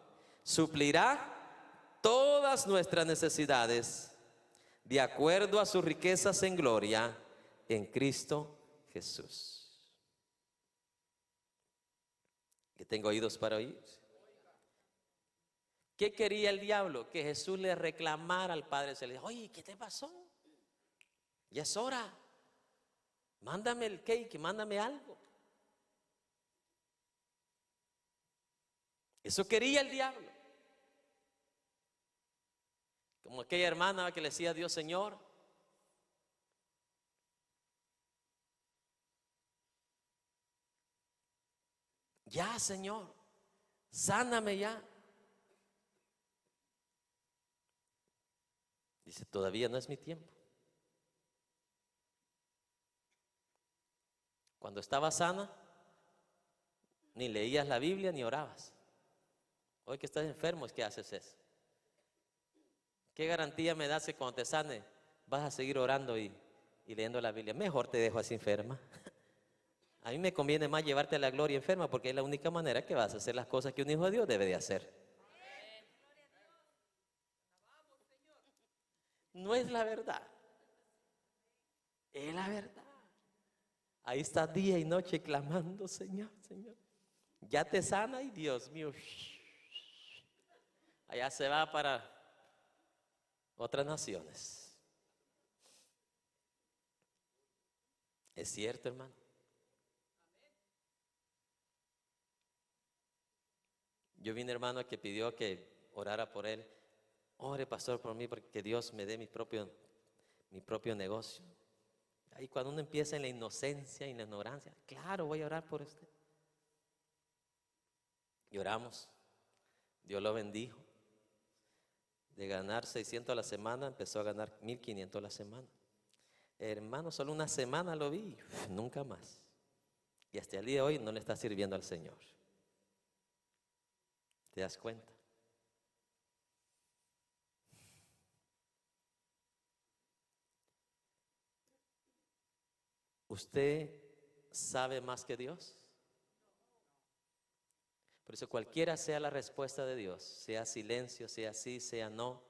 suplirá todas nuestras necesidades de acuerdo a sus riquezas en gloria en Cristo Jesús. Que tengo oídos para oír. ¿Qué quería el diablo? Que Jesús le reclamara al Padre Celestial. Oye, ¿qué te pasó? Ya es hora. Mándame el cake, mándame algo. Eso quería el diablo. Como aquella hermana que le decía a Dios, Señor, ya, Señor, sáname ya. Dice, todavía no es mi tiempo. Cuando estabas sana, ni leías la Biblia ni orabas. Hoy que estás enfermo, ¿es que haces eso? ¿Qué garantía me das que cuando te sane vas a seguir orando y leyendo la Biblia? Mejor te dejo así enferma. A mí me conviene más llevarte a la gloria enferma porque es la única manera que vas a hacer las cosas que un hijo de Dios debe de hacer. No es la verdad. Es la verdad. Ahí está día y noche clamando, Señor, Señor. Ya te sana y Dios mío. Allá se va para otras naciones. ¿Es cierto, hermano? Yo vi un hermano que pidió que orara por él. Ore, pastor, por mí, porque Dios me dé mi propio negocio. Ahí cuando uno empieza en la inocencia y la ignorancia, claro, voy a orar por usted. Y oramos. Dios lo bendijo. De ganar 600 a la semana, empezó a ganar 1,500 a la semana. Hermano, solo una semana lo vi, nunca más. Y hasta el día de hoy no le está sirviendo al Señor. ¿Te das cuenta? ¿Usted sabe más que Dios? Por eso cualquiera sea la respuesta de Dios, sea silencio, sea sí, sea no,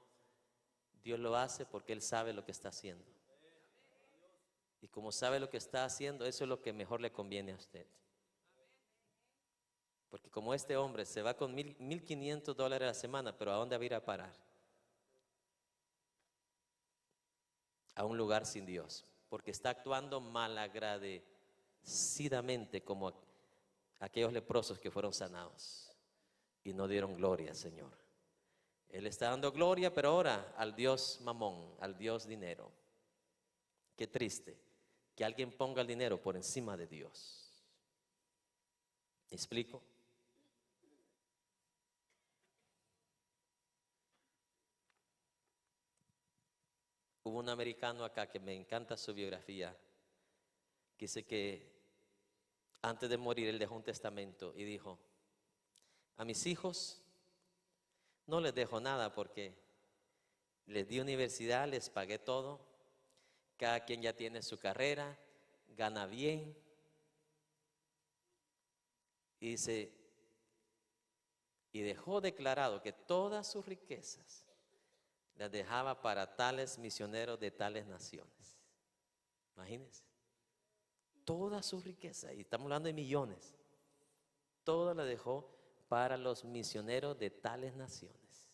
Dios lo hace porque Él sabe lo que está haciendo. Y como sabe lo que está haciendo, eso es lo que mejor le conviene a usted. Porque como este hombre se va con $1,500 a la semana, pero ¿a dónde va a ir a parar? A un lugar sin Dios, porque está actuando malagradecidamente como aquellos leprosos que fueron sanados y no dieron gloria al Señor. Él está dando gloria, pero ahora al Dios mamón, al Dios dinero. Qué triste que alguien ponga el dinero por encima de Dios. ¿Me explico? Hubo un americano acá que me encanta su biografía, que dice que antes de morir él dejó un testamento y dijo: a mis hijos no les dejo nada porque les di universidad, les pagué todo, cada quien ya tiene su carrera, gana bien. Y dice, y dejó declarado que todas sus riquezas las dejaba para tales misioneros de tales naciones. Imagínense, toda su riqueza, y estamos hablando de millones, toda la dejó para los misioneros de tales naciones.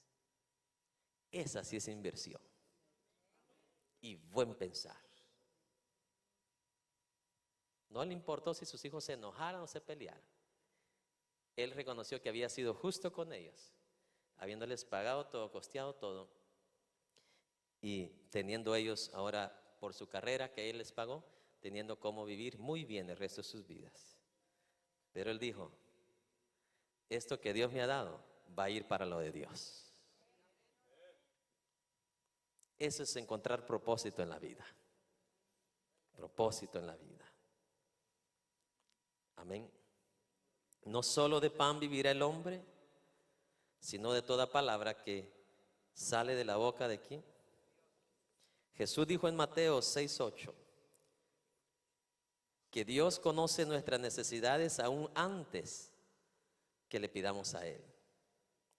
Esa sí es inversión y buen pensar. No le importó si sus hijos se enojaran o se pelearan. Él reconoció que había sido justo con ellos, habiéndoles pagado todo, costeado todo, y teniendo ellos ahora por su carrera que Él les pagó, teniendo cómo vivir muy bien el resto de sus vidas. Pero Él dijo, esto que Dios me ha dado va a ir para lo de Dios. Eso es encontrar propósito en la vida. Propósito en la vida. Amén. No solo de pan vivirá el hombre, sino de toda palabra que sale de la boca de ¿quién? Jesús dijo en Mateo 6:8 que Dios conoce nuestras necesidades aún antes que le pidamos a Él.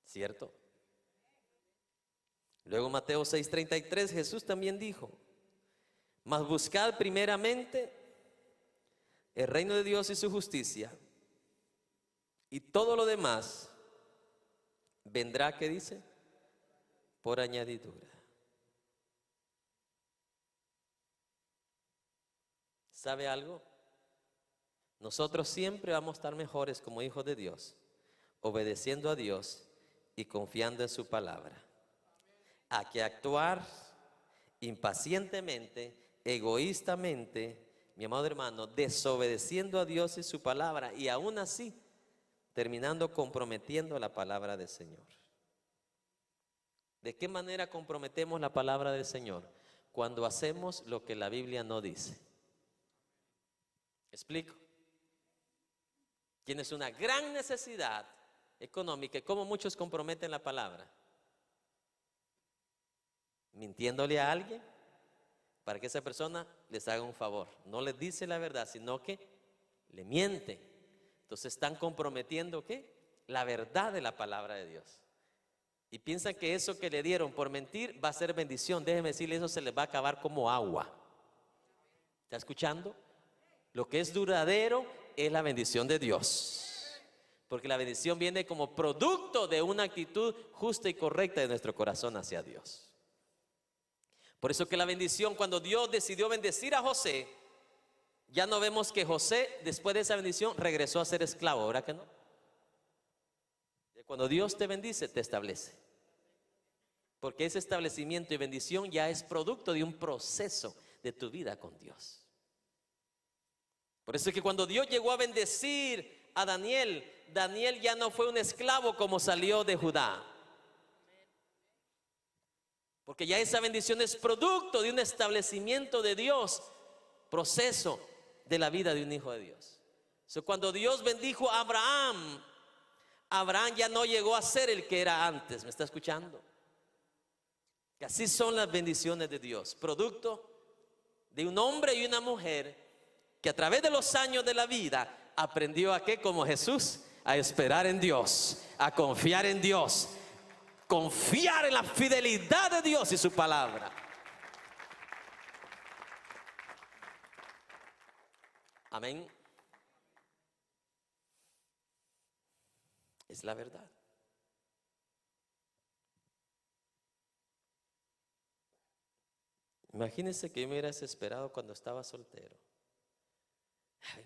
¿Cierto? Luego Mateo 6:33 Jesús también dijo, mas buscad primeramente el reino de Dios y su justicia, y todo lo demás vendrá, ¿qué dice? Por añadidura. ¿Sabe algo? Nosotros siempre vamos a estar mejores como hijos de Dios, obedeciendo a Dios y confiando en su palabra, a que actuar impacientemente, egoístamente, mi amado hermano, desobedeciendo a Dios y su palabra, y aún así terminando comprometiendo la palabra del Señor. ¿De qué manera comprometemos la palabra del Señor? Cuando hacemos lo que la Biblia no dice. ¿Explico? Tienes una gran necesidad económica. ¿Cómo muchos comprometen la palabra? Mintiéndole a alguien para que esa persona les haga un favor. No les dice la verdad, sino que le miente. Entonces están comprometiendo ¿qué? La verdad de la palabra de Dios. Y piensan que eso que le dieron por mentir va a ser bendición. Déjeme decirle, eso se les va a acabar como agua. ¿Está escuchando? Lo que es duradero es la bendición de Dios. Porque la bendición viene como producto de una actitud justa y correcta de nuestro corazón hacia Dios. Por eso que la bendición, cuando Dios decidió bendecir a José, ya no vemos que José, después de esa bendición, regresó a ser esclavo, ¿verdad que no? Cuando Dios te bendice, te establece. Porque ese establecimiento y bendición ya es producto de un proceso de tu vida con Dios. Por eso es que cuando Dios llegó a bendecir a Daniel, Daniel ya no fue un esclavo como salió de Judá. Porque ya esa bendición es producto de un establecimiento de Dios, proceso de la vida de un hijo de Dios. Cuando Dios bendijo a Abraham, Abraham ya no llegó a ser el que era antes. ¿Me está escuchando? Que así son las bendiciones de Dios, producto de un hombre y una mujer que a través de los años de la vida aprendió a qué, como Jesús, a esperar en Dios, a confiar en Dios, confiar en la fidelidad de Dios y su palabra. Amén. Es la verdad. Imagínense que yo me hubiera desesperado cuando estaba soltero.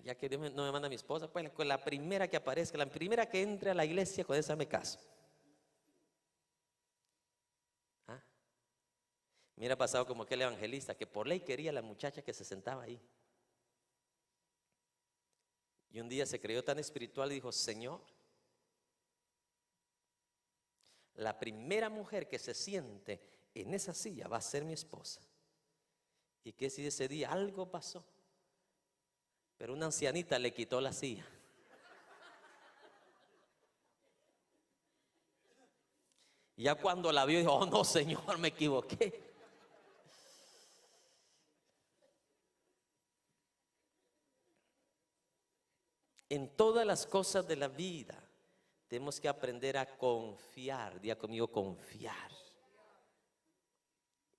Ya que Dios no me manda a mi esposa, pues con la primera que aparezca, la primera que entre a la iglesia, con esa me caso. ¿Ah? Me hubiera pasado como aquel evangelista que por ley quería a la muchacha que se sentaba ahí. Y un día se creyó tan espiritual y dijo: Señor, la primera mujer que se siente en esa silla va a ser mi esposa. Y que si ese día algo pasó, pero una ancianita le quitó la silla. Y ya cuando la vio dijo: oh no, Señor, me equivoqué. En todas las cosas de la vida tenemos que aprender a confiar. Diga conmigo: confiar.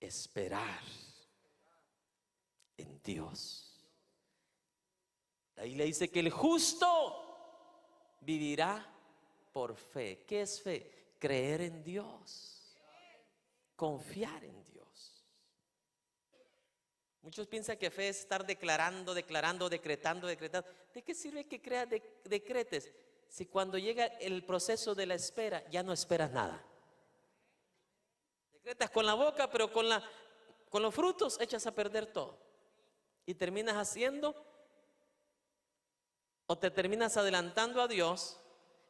Esperar en Dios. Ahí le dice que el justo vivirá por fe. ¿Qué es fe? Creer en Dios, confiar en Dios. Muchos piensan que fe es estar declarando, decretando. ¿De qué sirve que creas, decretes, si cuando llega el proceso de la espera ya no esperas nada? Decretas con la boca, pero con los frutos echas a perder todo. Y terminas haciendo, o te terminas adelantando a Dios,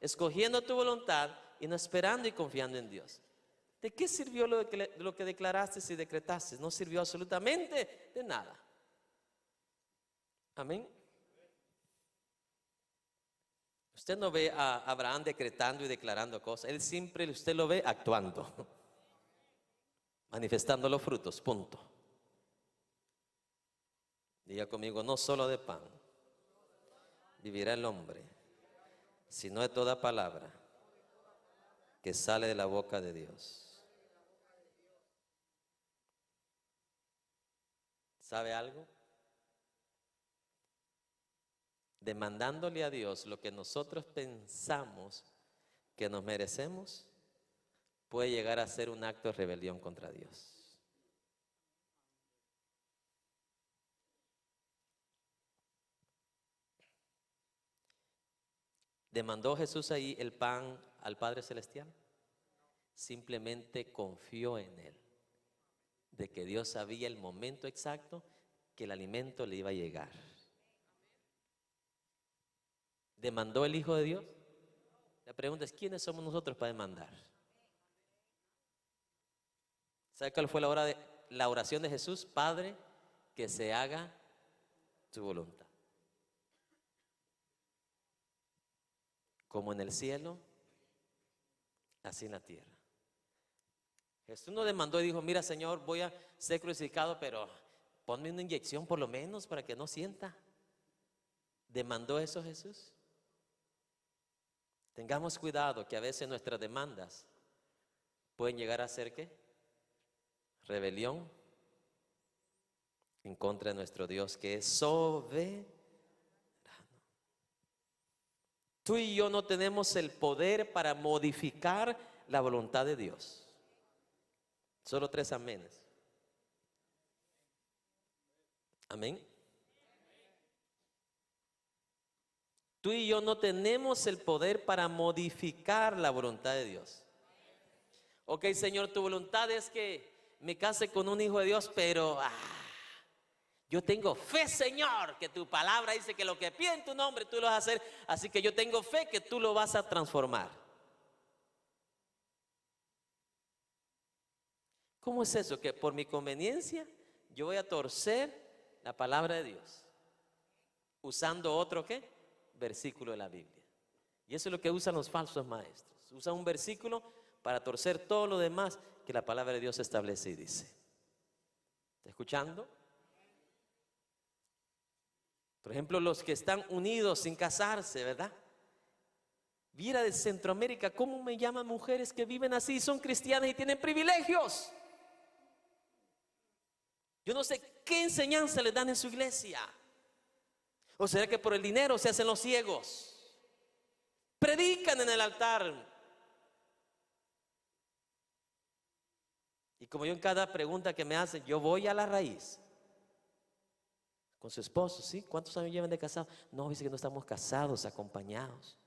escogiendo tu voluntad y no esperando y confiando en Dios. ¿De qué sirvió lo que declaraste y decretaste? No sirvió absolutamente de nada. Amén. Usted no ve a Abraham decretando y declarando cosas. Él siempre, usted lo ve actuando, manifestando los frutos, punto. Diga conmigo: no solo de pan vivirá el hombre, sino de toda palabra que sale de la boca de Dios. ¿Sabe algo? Demandándole a Dios lo que nosotros pensamos que nos merecemos, puede llegar a ser un acto de rebelión contra Dios. ¿Demandó Jesús ahí el pan al Padre Celestial? Simplemente confió en Él, de que Dios sabía el momento exacto que el alimento le iba a llegar. ¿Demandó el Hijo de Dios? La pregunta es: ¿quiénes somos nosotros para demandar? ¿Sabe cuál fue la oración de Jesús? Padre, que se haga tu voluntad, como en el cielo, así en la tierra. Jesús no demandó y dijo: mira, Señor, voy a ser crucificado, pero ponme una inyección por lo menos para que no sienta. ¿Demandó eso Jesús? Tengamos cuidado, que a veces nuestras demandas pueden llegar a ser ¿qué? Rebelión en contra de nuestro Dios, que es soberano. Tú y yo no tenemos el poder para modificar la voluntad de Dios. Solo 3 amenes. Amén. Tú y yo no tenemos el poder para modificar la voluntad de Dios. Ok, Señor, tu voluntad es que me case con un hijo de Dios, pero yo tengo fe, Señor, que tu palabra dice que lo que pide en tu nombre tú lo vas a hacer. Así que yo tengo fe que tú lo vas a transformar. ¿Cómo es eso? Que por mi conveniencia yo voy a torcer la palabra de Dios usando otro ¿qué? Versículo de la Biblia. Y eso es lo que usan los falsos maestros. Usan un versículo para torcer todo lo demás que la palabra de Dios establece y dice. ¿Está escuchando? Por ejemplo, los que están unidos sin casarse, ¿verdad? Viera de Centroamérica cómo me llaman mujeres que viven así, son cristianas y tienen privilegios. Yo no sé qué enseñanza les dan en su iglesia. ¿O será que por el dinero se hacen los ciegos? Predican en el altar. Y como yo en cada pregunta que me hacen, yo voy a la raíz. Con su esposo, ¿sí? ¿Cuántos años llevan de casados? No, dice que no estamos casados, acompañados.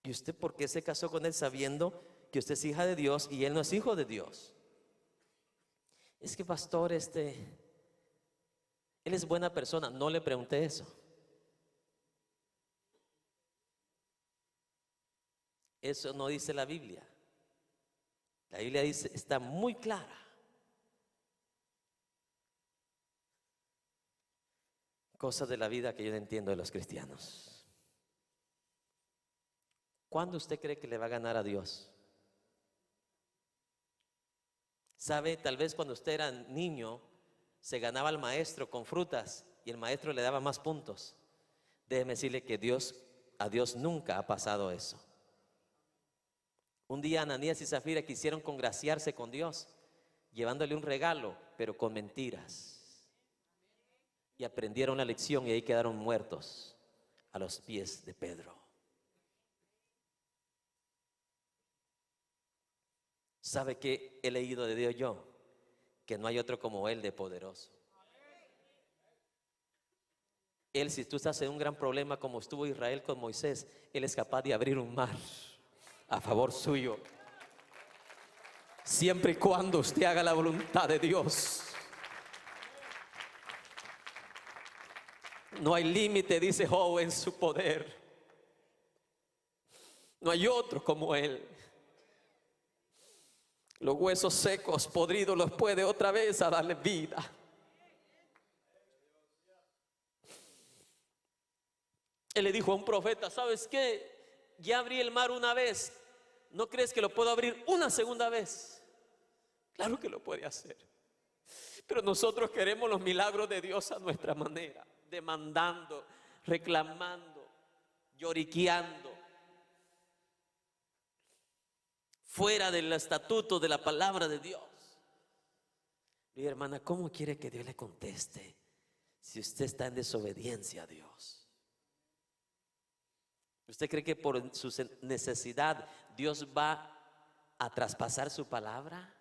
¿Y usted por qué se casó con él sabiendo que usted es hija de Dios y él no es hijo de Dios? Es que pastor, él es buena persona. No le pregunté eso. Eso no dice la Biblia. La Biblia dice, está muy clara. Cosas de la vida que yo no entiendo de los cristianos. ¿Cuándo usted cree que le va a ganar a Dios? ¿Sabe? Tal vez cuando usted era niño se ganaba al maestro con frutas y el maestro le daba más puntos. Déjeme decirle que a Dios nunca ha pasado eso. Un día Ananías y Zafira quisieron congraciarse con Dios, llevándole un regalo, pero con mentiras. Y aprendieron la lección y ahí quedaron muertos a los pies de Pedro. ¿Sabe qué he leído de Dios yo? Que no hay otro como Él de poderoso. Él, si tú estás en un gran problema como estuvo Israel con Moisés, Él es capaz de abrir un mar a favor suyo, siempre y cuando usted haga la voluntad de Dios. No hay límite, dice Job, en su poder. No hay otro como Él. Los huesos secos, podridos, los puede otra vez a darle vida. Él le dijo a un profeta, ¿sabes qué? Ya abrí el mar una vez, ¿no crees que lo puedo abrir una segunda vez? Claro que lo puede hacer. Pero nosotros queremos los milagros de Dios a nuestra manera, demandando, reclamando, lloriqueando, fuera del estatuto de la palabra de Dios. Y hermana, ¿cómo quiere que Dios le conteste si usted está en desobediencia a Dios? ¿Usted cree que por su necesidad Dios va a traspasar su palabra?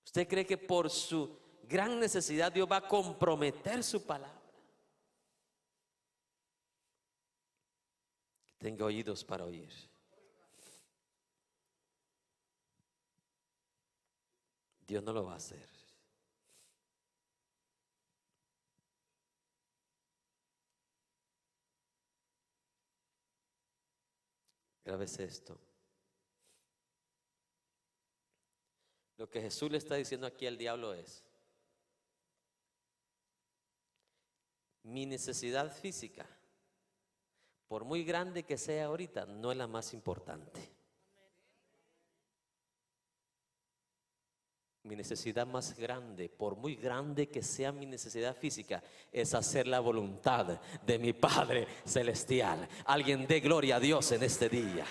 ¿Usted cree que por su gran necesidad Dios va a comprometer su palabra? Que tenga oídos para oír. Dios no lo va a hacer. Grábese esto. Lo que Jesús le está diciendo aquí al diablo es: mi necesidad física, por muy grande que sea ahorita, no es la más importante. Mi necesidad más grande, por muy grande que sea mi necesidad física, es hacer la voluntad de mi Padre Celestial. Alguien dé gloria a Dios en este día.